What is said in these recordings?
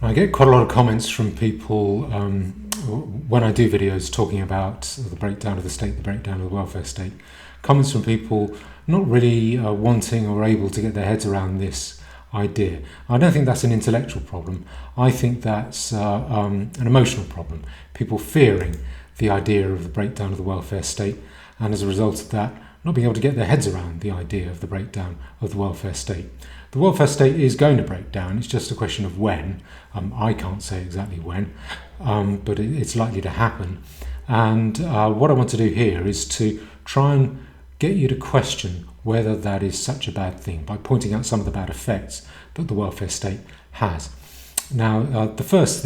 I get quite a lot of comments from people when I do videos talking about the breakdown of the state, the breakdown of the welfare state. Comments from people not really wanting or able to get their heads around this idea. I don't think that's an intellectual problem. I think that's an emotional problem. People fearing the idea of the breakdown of the welfare state, and as a result of that, not being able to get their heads around the idea of the breakdown of the welfare state. The welfare state is going to break down. It's just a question of when. I can't say exactly when, but it's likely to happen. And what I want to do here is to try and get you to question whether that is such a bad thing by pointing out some of the bad effects that the welfare state has. Now, the first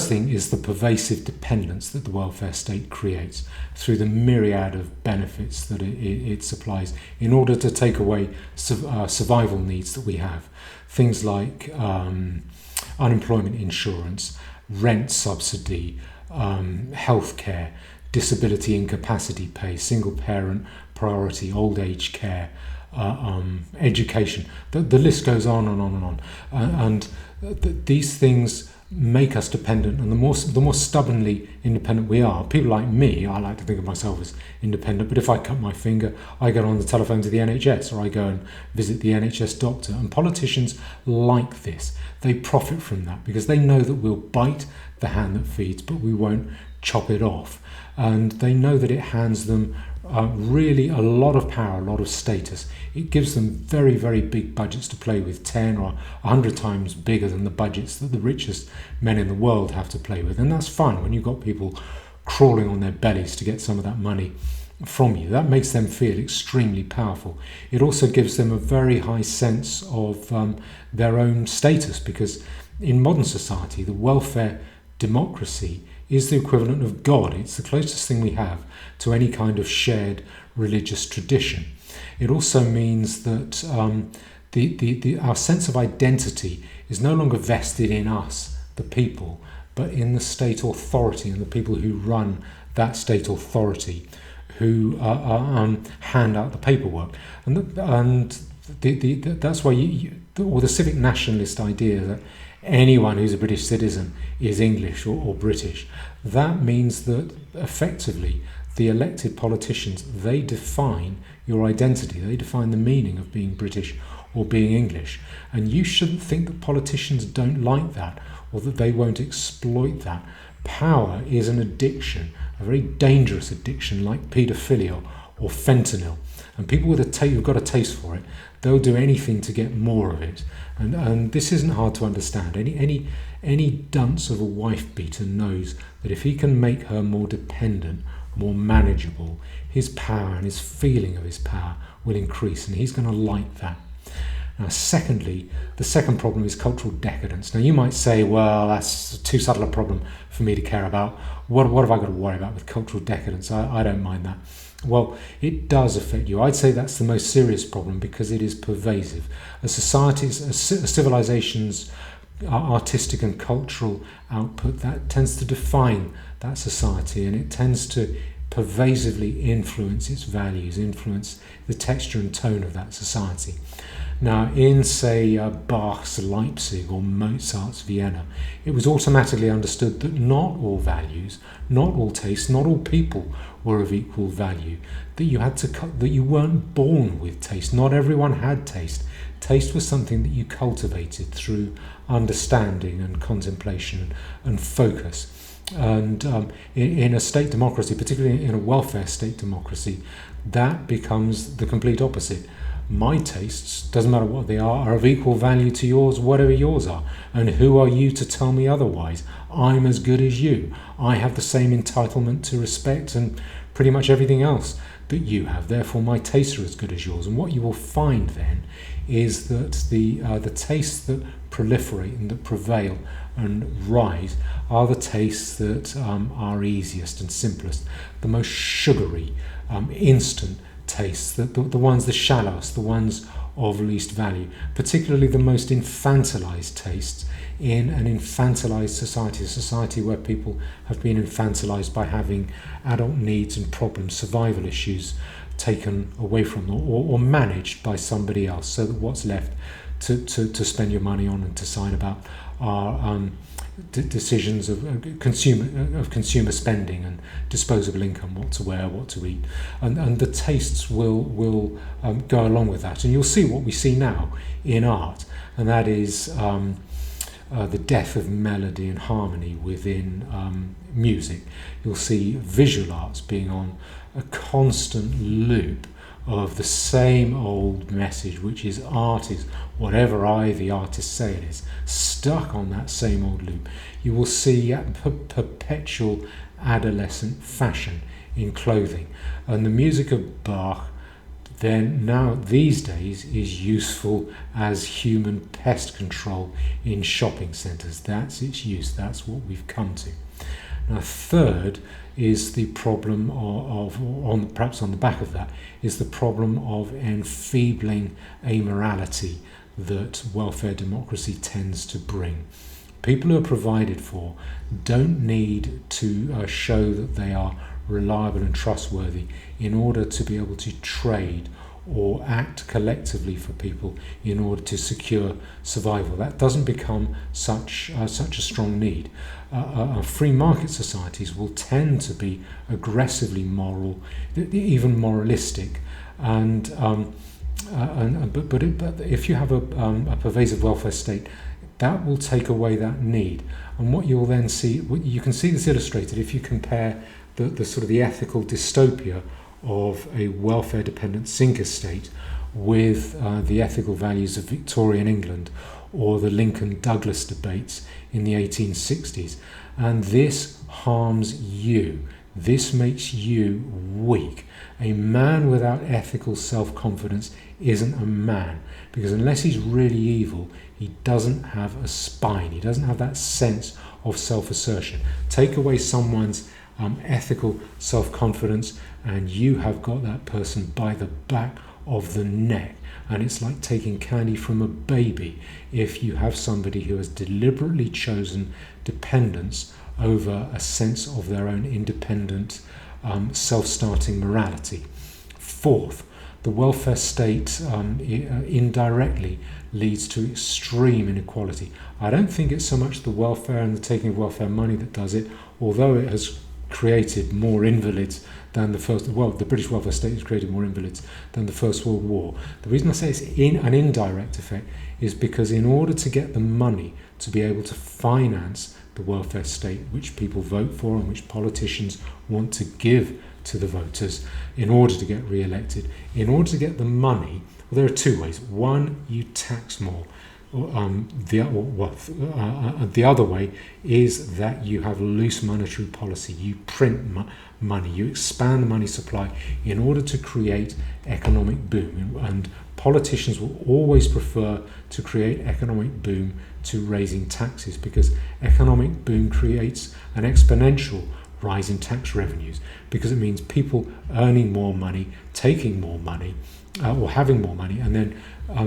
thing is the pervasive dependence that the welfare state creates through the myriad of benefits that it supplies in order to take away survival needs that we have. Things like unemployment insurance, rent subsidy, healthcare, disability incapacity pay, single parent priority, old age care, education. The list goes on and on and on. These things make us dependent, and the more stubbornly independent we are. People like me, I like to think of myself as independent, but if I cut my finger, I go on the telephone to the NHS, or I go and visit the NHS doctor. And politicians like this. They profit from that because they know that we'll bite the hand that feeds, but we won't chop it off. And they know that it hands them really a lot of power, a lot of status. It gives them very, very big budgets to play with, 10 or 100 times bigger than the budgets that the richest men in the world have to play with. And that's fun when you've got people crawling on their bellies to get some of that money from you. That makes them feel extremely powerful. It also gives them a very high sense of their own status, because in modern society, the welfare democracy is the equivalent of God. It's the closest thing we have to any kind of shared religious tradition. It also means that our sense of identity is no longer vested in us, the people, but in the state authority and the people who run that state authority, who hand out the paperwork. And that's why the civic nationalist idea that anyone who's a British citizen is English or British, that means that effectively the elected politicians, they define your identity, they define the meaning of being British or being English. And you shouldn't think that politicians don't like that or that they won't exploit that. Power is an addiction, a very dangerous addiction like paedophilia or fentanyl. And people who've got a taste for it, they'll do anything to get more of it. And this isn't hard to understand. Any dunce of a wife beater knows that if he can make her more dependent, more manageable, his power and his feeling of his power will increase, and he's going to like that. Now, secondly, the second problem is cultural decadence. Now, you might say, well, that's too subtle a problem for me to care about. What have I got to worry about with cultural decadence? I don't mind that. Well, it does affect you. I'd say that's the most serious problem because it is pervasive. A civilization's artistic and cultural output, that tends to define that society, and it tends to pervasively influence its values, influence the texture and tone of that society. Now, in, say, Bach's Leipzig or Mozart's Vienna, it was automatically understood that not all values, not all tastes, not all people were of equal value, that you weren't born with taste. Not everyone had taste. Taste was something that you cultivated through understanding and contemplation and focus. And in a state democracy, particularly in a welfare state democracy, that becomes the complete opposite. My tastes, doesn't matter what they are of equal value to yours, whatever yours are. And who are you to tell me otherwise? I'm as good as you. I have the same entitlement to respect and pretty much everything else that you have. Therefore, my tastes are as good as yours. And what you will find then is that the tastes that proliferate and that prevail and rise are the tastes that are easiest and simplest, the most sugary, instant tastes, the ones the shallowest, the ones of least value, particularly the most infantilized tastes in an infantilized society, a society where people have been infantilized by having adult needs and problems, survival issues taken away from them or managed by somebody else, so that what's left to spend your money on and decide about are decisions of consumer spending and disposable income, what to wear, what to eat, and the tastes will go along with that. And you'll see what we see now in art, and that is the death of melody and harmony within music. You'll see visual arts being on a constant loop of the same old message, which is art is whatever the artist say it is, stuck on that same old loop. You will see perpetual adolescent fashion in clothing, and the music of Bach then now these days is useful as human pest control in shopping centres. That's its use. That's what we've come to. Now, third is the problem perhaps on the back of that, is the problem of enfeebling amorality that welfare democracy tends to bring. People who are provided for don't need to show that they are reliable and trustworthy in order to be able to trade or act collectively for people in order to secure survival. That doesn't become such a strong need. Free market societies will tend to be aggressively moral, even moralistic, but if you have a pervasive welfare state, that will take away that need. And what you'll then see, you can see this illustrated if you compare the sort of the ethical dystopia of a welfare-dependent sinker state with the ethical values of Victorian England or the Lincoln-Douglas debates in the 1860s. And this harms you. This makes you weak. A man without ethical self-confidence isn't a man, because unless he's really evil, he doesn't have a spine. He doesn't have that sense of self-assertion. Take away someone's ethical self-confidence and you have got that person by the back of the neck. And it's like taking candy from a baby if you have somebody who has deliberately chosen dependence over a sense of their own independent, self-starting morality. Fourth, the welfare state indirectly leads to extreme inequality. I don't think it's so much the welfare and the taking of welfare money that does it, although it has created more invalids than the British welfare state has created more invalids than the First World War. The reason I say it's an indirect effect is because in order to get the money to be able to finance the welfare state, which people vote for and which politicians want to give to the voters in order to get re-elected, in order to get the money, well, there are two ways. One, you tax more. The other way is that you have loose monetary policy. You print money, you expand the money supply in order to create economic boom. And politicians will always prefer to create economic boom to raising taxes, because economic boom creates an exponential rise in tax revenues, because it means people earning more money, taking more money, or having more money, and then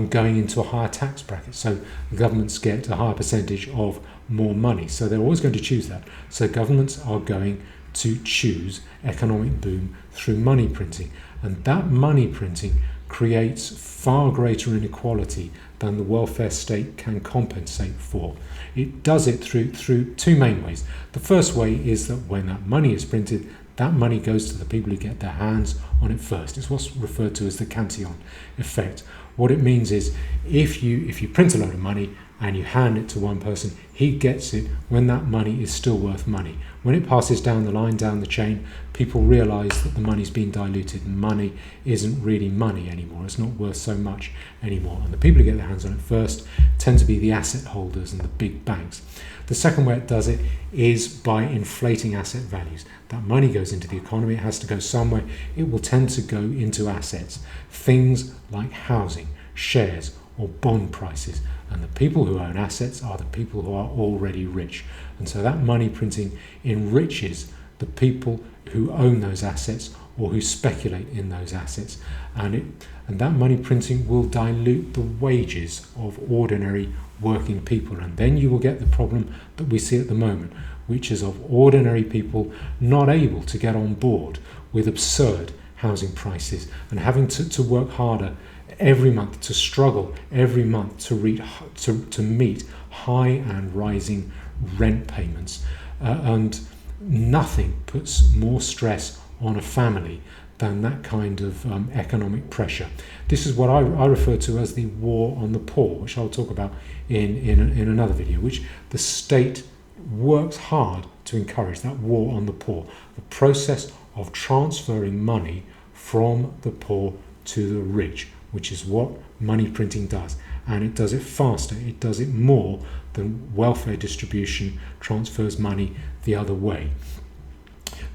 going into a higher tax bracket. So governments get a higher percentage of more money. So they're always going to choose that. So governments are going to choose economic boom through money printing. And that money printing creates far greater inequality than the welfare state can compensate for. It does it through two main ways. The first way is that when that money is printed, that money goes to the people who get their hands on it first. It's what's referred to as the Cantillon effect. What it means is if you print a load of money and you hand it to one person, he gets it when that money is still worth money. When it passes down the line, down the chain, people realise that the money's been diluted and money isn't really money anymore. It's not worth so much anymore. And the people who get their hands on it first tend to be the asset holders and the big banks. The second way it does it is by inflating asset values. That money goes into the economy, it has to go somewhere. It will tend to go into assets, things like housing, shares, or bond prices. And the people who own assets are the people who are already rich. And so that money printing enriches the people who own those assets or who speculate in those assets. And that money printing will dilute the wages of ordinary working people. And then you will get the problem that we see at the moment, which is of ordinary people not able to get on board with absurd housing prices and having to work harder every month, to struggle every month to meet high and rising rent payments. And nothing puts more stress on a family than that kind of economic pressure. This is what I refer to as the war on the poor, which I'll talk about in another video, which the state works hard to encourage, that war on the poor, the process of transferring money from the poor to the rich, which is what money printing does. And it does it faster, it does it more than welfare distribution transfers money the other way.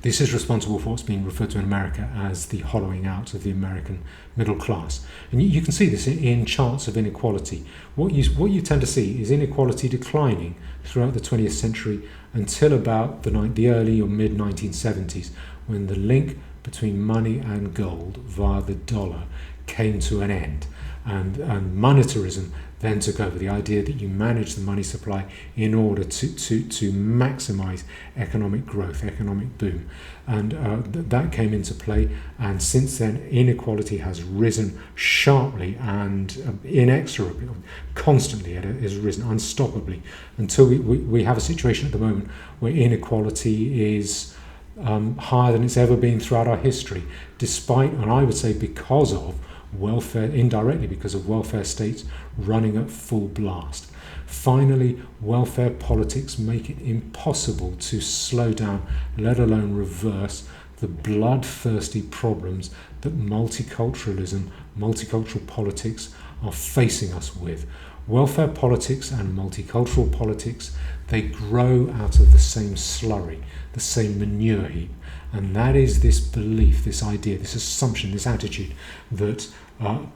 This is responsible for what's being referred to in America as the hollowing out of the American middle class. And you can see this in charts of inequality. What you tend to see is inequality declining throughout the 20th century until about the early or mid-1970s, when the link between money and gold via the dollar came to an end. And monetarism then took over, the idea that you manage the money supply in order to maximize economic growth, economic boom. And that came into play, and since then inequality has risen sharply and inexorably, constantly it has risen unstoppably, until we have a situation at the moment where inequality is higher than it's ever been throughout our history, despite, and I would say because of, welfare, indirectly because of welfare states running at full blast. Finally, welfare politics make it impossible to slow down, let alone reverse, the bloodthirsty problems that multiculturalism, multicultural politics are facing us with. Welfare politics and multicultural politics, they grow out of the same slurry, the same manure heap. And that is this belief, this idea, this assumption, this attitude that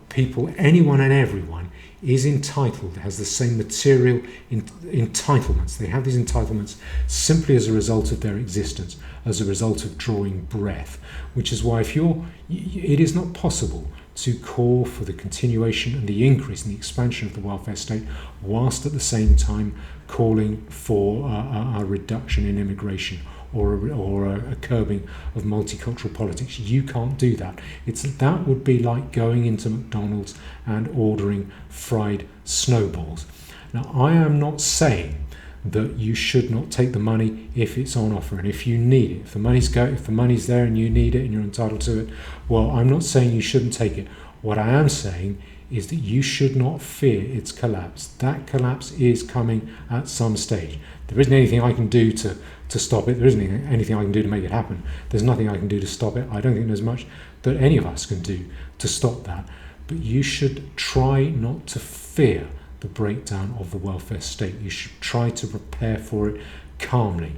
people, anyone and everyone, is entitled, has the same material entitlements. They have these entitlements simply as a result of their existence, as a result of drawing breath, which is why it is not possible to call for the continuation and the increase and the expansion of the welfare state, whilst at the same time calling for a reduction in immigration or a curbing of multicultural politics. You can't do that. That would be like going into McDonald's and ordering fried snowballs. Now, I am not saying that you should not take the money if it's on offer and if you need it. If the money's there and you need it and you're entitled to it, well, I'm not saying you shouldn't take it. What I am saying is that you should not fear its collapse. That collapse is coming at some stage. There isn't anything I can do to stop it. There isn't anything I can do to make it happen. There's nothing I can do to stop it. I don't think there's much that any of us can do to stop that. But you should try not to fear the breakdown of the welfare state. You should try to prepare for it calmly.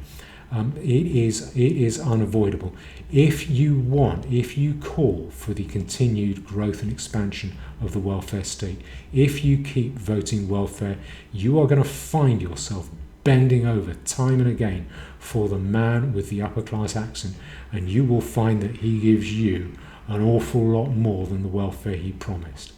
It is unavoidable. If you call for the continued growth and expansion of the welfare state, if you keep voting welfare, you are going to find yourself bending over time and again for the man with the upper class accent, and you will find that he gives you an awful lot more than the welfare he promised.